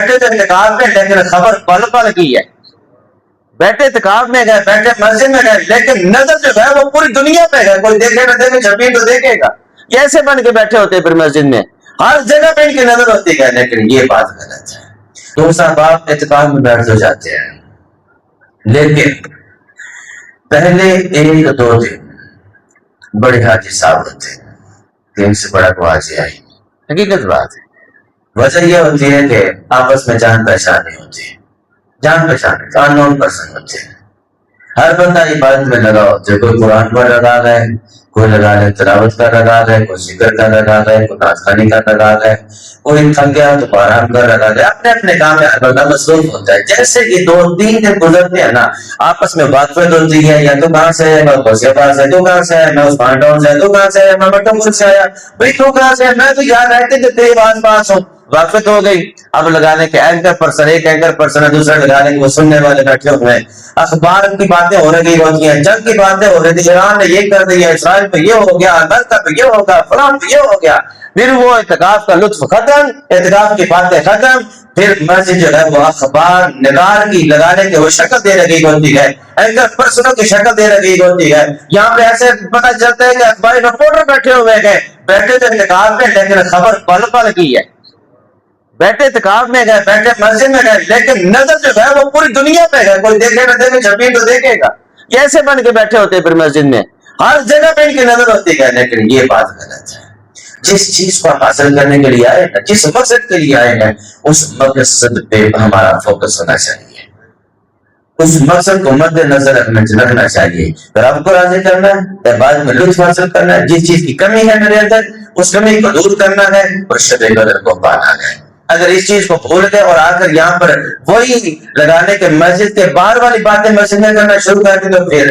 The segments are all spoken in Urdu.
بیٹھے تو اعتکاف میں، لیکن خبر پل پل کی ہے. بیٹھے اعتکاف میں گئے، بیٹھے مسجد میں گئے، لیکن نظر جو ہے وہ پوری دنیا پہ ہے. کوئی دیکھے نہ دیکھے، چھپی تو دیکھے گا. کیسے بن کے بیٹھے ہوتے پھر مسجد میں؟ ہر جگہ پہ ان کی نظر ہوتی ہے. لیکن یہ بات غلط ہے. دوسرا باپ اعتکاف میں بیٹھ تو جاتے ہیں، لیکن پہلے 1-2 دن بڑے حاجی صاحب ہوتے ہیں کہ ان سے بڑا کو حاجی آئی. حقیقت بات ہے. وجہ یہ ہوتی ہے کہ آپس میں جان پہچان نہیں ہوتی. جان پہچان قانون پسند ہوتے ہیں. ہر بندہ عبادت میں لگا ہوتا ہے. کوئی قرآن پر لگا ہے، کوئی لگا ہے تلاوت کا لگا ہے، کوئی ذکر کا لگا ہے، کوئی نعت خوانی کا لگا ہے، کوئی تھک گیا تو آرام کا لگا ہے. اپنے اپنے کام میں ہر بندہ مصروف ہوتا ہے. جیسے کہ 2-3 دن گزرتے ہیں نا، آپس میں بات چیت ہوتی ہے. یا تو کہاں سے ہے، میں غوثیہ پاس ہے، تو کہاں سے ہے، میں عثمان ٹاؤن سے، تو کہاں سے ہے، میں بٹم پور سے آیا. بھائی تو کہاں سے ہے؟ میں تو یاد رہتے کہ تیری آس پاس ہوں. واقفت ہو گئی. اب لگانے کے اینکر پرسن، ایک اینکر پرسن ہے، دوسرا لگانے کے وہ سننے والے بیٹھے ہوئے ہیں. اخبار کی باتیں ہو رہی ہوتی ہیں، جنگ کی باتیں ہو رہی تھی، ایران نے یہ کر دیا، اسرائیل پہ یہ ہو گیا، امریکہ پہ یہ ہوگا، فلاں پہ یہ ہو گیا. پھر وہ اعتکاف کا لطف ختم، اعتکاف کی باتیں ختم. پھر مسجد جو ہے وہ اخبار نگار کی لگانے کے وہ شکل دے رہی ہوتی ہے، اینکر پرسنوں کی شکل دے رہی ہوتی ہے. یہاں پہ ایسے پتہ چلتا ہے کہ اخباری رپورٹر بیٹھے ہوئے ہیں. بیٹھے تو اعتکاف میں، لیکن خبر پل پل کی ہے. بیٹھے اعتکاف میں گئے، بیٹھے مسجد میں گئے، لیکن نظر جو ہے وہ پوری دنیا پہ ہے. کوئی دیکھے نہ دیکھے، چھپی تو دیکھے گا. کیسے بن کے بیٹھے ہوتے پھر مسجد میں؟ ہر جگہ پہ ان کی نظر ہوتی ہے. لیکن یہ بات غلط ہے. جس چیز کو ہم حاصل کرنے کے لیے آئے ہیں، جس مقصد کے لیے آئے ہیں، اس مقصد پہ ہمارا فوکس ہونا چاہیے. اس مقصد کو مد نظر رکھنا چاہیے. رب کو راضی کرنا ہے، عبادت میں لطف حاصل کرنا ہے. جس چیز کی کمی ہے میرے اندر، اس کمی کو دور کرنا ہے اور شب قدر کو پانا ہے. اگر اس چیز کو بھول گئے اور آ کر یہاں پر وہی لگانے کے مسجد کے باہر والی باتیں مسجد میں کرنا شروع کر دیں، تو پھر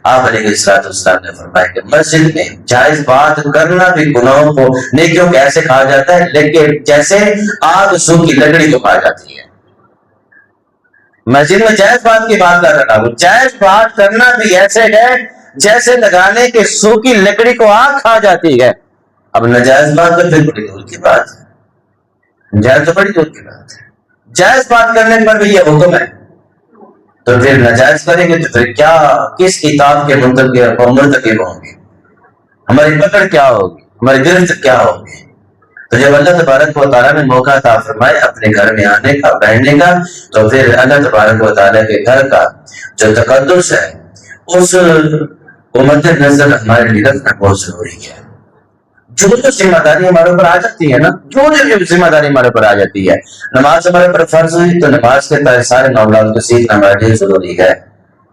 آپ علیہ السلام نے فرمایا کہ مسجد میں جائز بات کرنا بھی گناہوں کو، نیکیوں کو ایسے کہا جاتا ہے، لیکن جیسے آگ سوکھی لکڑی کو کہا جاتی ہے. مسجد میں جائز بات کی بات کر رہا ہوں. جائز بات کرنا بھی ایسے ہے جیسے لگانے کے سوکھی لکڑی کو آگ کھا جاتی ہے. اب ناجائز بات تو پھر بڑی دور کی بات ہے. جائز تو بڑی دور کی بات ہے. جائز بات کرنے پر بھی یہ حکم ہے، تو پھر ناجائز کریں گے تو پھر کیا، کس کتاب کے مرتکب ہوں گے؟ ہماری پکڑ کیا ہوگی؟ ہماری گرفت کیا ہوگی؟ تو جب اللہ تبارک و تعالیٰ نے موقع عطا فرمائے اپنے گھر میں آنے کا، بیٹھنے کا، تو پھر اللہ تبارک و تعالیٰ کے گھر کا جو تقدس ہے اس کو مد نظر ہمارے لیے رکھنا بہت ضروری ہے. جو ذمہ داری ہمارے اوپر آ جاتی ہے نا، جو ذمہ داری ہمارے اوپر آ جاتی ہے، نماز ہمارے اوپر فرض ہوئی تو نماز کے سارے معاملات کو سیکھنا ہمارے لیے ضروری ہے.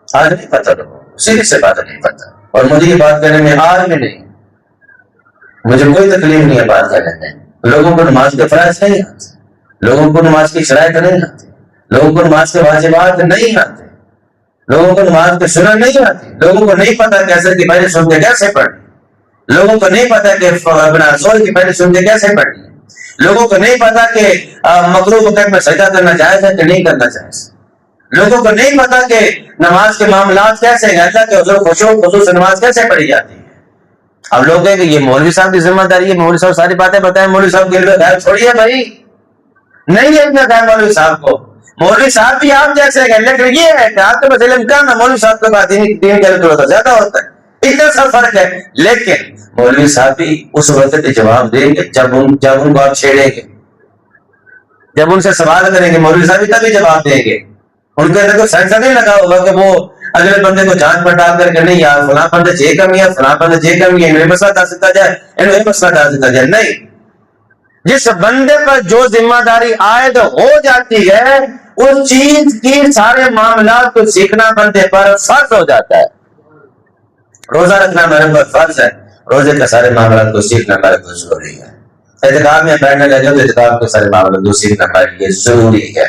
آج نہیں پتہ لوگوں کو، سیدھی سے بات نہیں پتہ. اور مجھے یہ بات کرنے میں آج میں نہیں، مجھے کوئی تکلیف نہیں ہے بات کرنے میں. لوگوں کو نماز کے فرائض نہیں آتے، لوگوں کو نماز کی شرائط نہیں آتی، لوگوں کو نماز کے واجبات نہیں آتے، لوگوں کو نماز کے سنن نہیں آتی، لوگوں کو نہیں پتا کیسے کی پہلے سنتے کیسے پڑھنی، لوگوں کو نہیں پتا کہ اپنا سول کی پہلے سنتے کیسے پڑھنی، لوگوں کو نہیں پتا کہ مغروب وقت میں سجدہ کرنا جائز ہے کہ نہیں کرنا جائز، لوگوں کو نہیں پتا کہ نماز کے معاملات کیسے ہیں، اللہ کے حضور خشوع خضوع سے نماز کیسے پڑھی جاتی ہے. اب لوگ کہیں کہ یہ مولوی صاحب کی ذمہ داری ہے، مولوی صاحب ساری باتیں بتائیں، مولوی صاحب کے غیر چھوڑیے بھائی، نہیں ہے اتنا خیر مولوی صاحب کو. مولوی صاحب بھی آپ جیسے ہیں، لیکن یہ ہے کہ آپ کے بس علم کم ہے، مولوی صاحب کے بعد دین کے علم تھوڑا سا زیادہ ہوتا ہے، اتنا سا فرق ہے. لیکن مولوی صاحب بھی اس وقت جواب دیں گے جب ان کو آپ چھیڑیں گے، جب ان سے سوال کریں گے مولوی صاحب بھی تبھی جواب دیں گے. ان کے اندر کوئی سینسر نہیں لگا ہوگا کہ وہ اگلے بندے کو جانچ پڑتال کر کے نہیں یار فلاں بندے یہ کمی ہے، فلاں بندے یہ کمی ہے، انہیں مسئلہ ڈال سکتا جائے، انہیں مسئلہ ڈال سکتا جائے. نہیں، جس بندے پر جو ذمہ داری عائد ہو جاتی ہے اس چیز کی سارے معاملات کو سیکھنا بندے پر فرض ہو جاتا ہے. روزہ رکھنا میرے پر فرض ہے، روزے کے سارے معاملات کو سیکھنا میرے پر ضروری ہے. اعتکاف میں بیٹھنے لگے تو اعتکاف کے سارے معاملات کو سیکھنا میرے لیے ضروری ہے.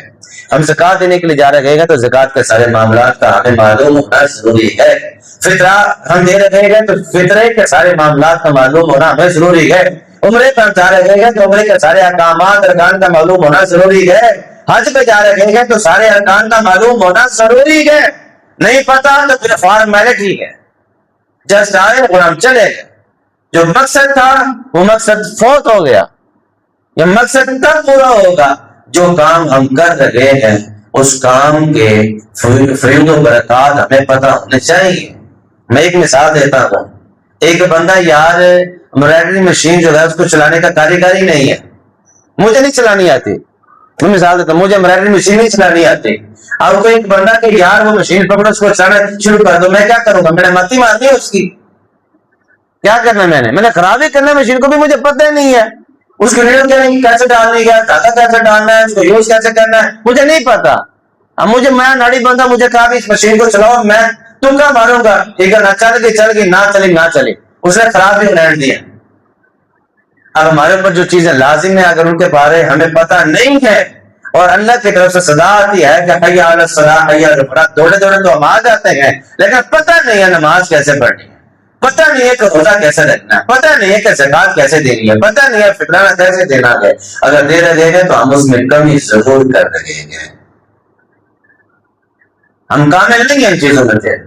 ہم زکات دینے کے لیے جا رہے گا تو زکات کے سارے معاملات کا ہمیں معلوم ہونا ضروری ہے. فطرہ ہم دے رہے گا تو فطرے کے سارے معاملات کا معلوم ہونا ہمیں ضروری ہے. عمرے پر جا رہے گا تو عمرے کے سارے احکامات ارکان کا معلوم ہونا ضروری ہے. حج پہ جا رہے گا تو سارے ارکان کا معلوم ہونا ضروری ہے. نہیں پتا تو پھر فارمیلٹی ہے، جسٹ آئے اور ہم چلے گئے. جو مقصد تھا وہ مقصد فوت ہو گیا. یہ مقصد تب پورا ہوگا جو کام ہم کر رہے ہیں اس کام کے فیض و برکات ہمیں پتہ ہونے چاہیے. میں ایک مثال دیتا ہوں. ایک بندہ یار امبرائڈری مشین جو ہے اس کو چلانے کا کاریگر ہی نہیں ہے. مجھے نہیں چلانی آتی. میں مثال دیتا ہوں, مجھے امبرائڈری مشین نہیں چلانی آتی. اب کوئی ایک بندہ کہ یار وہ مشین پکڑو اس کو چلانا شروع کر دو, میں کیا کروں گا؟ میں نے متی مارنی ہے اس کی. کیا کرنا میں نے خراب ہی کرنا مشین کو بھی مجھے پتہ ہی نہیں ہے. اس کی ریڈیو کیسے ڈالنی ہے, دادا کیسے ڈالنا ہے, اس کو یوز کیسے کرنا ہے, مجھے نہیں پتا. اب مجھے میں ناڑی بندہ مجھے کہا بھی اس مشین کو چلاؤ, میں تکا ماروں گا. ٹھیک ہے, نہ چل گئی نہ چلی اس نے خراب بھی بناڈ دیا. اب ہمارے اوپر جو چیزیں لازم ہیں اگر ان کے بارے ہمیں پتہ نہیں ہے اور اللہ کی طرف سے صدا آتی ہے کہ حی علی الصلاۃ حی علی الفلاح, دوڑے تو ہم آ جاتے ہیں, لیکن پتہ نہیں ہے نماز کیسے پڑھنی ہے, پتہ نہیں ہے کہ روزہ کیسے رکھنا ہے, پتہ نہیں ہے کہ زکات کیسے دینی ہے, پتہ نہیں ہے فطرانہ کیسے دینا ہے. اگر دے رہے ہیں تو ہم اس میں کمی ضرور کر رہے ہیں. ہم کامل نہیں ہیں ان چیزوں میں سے.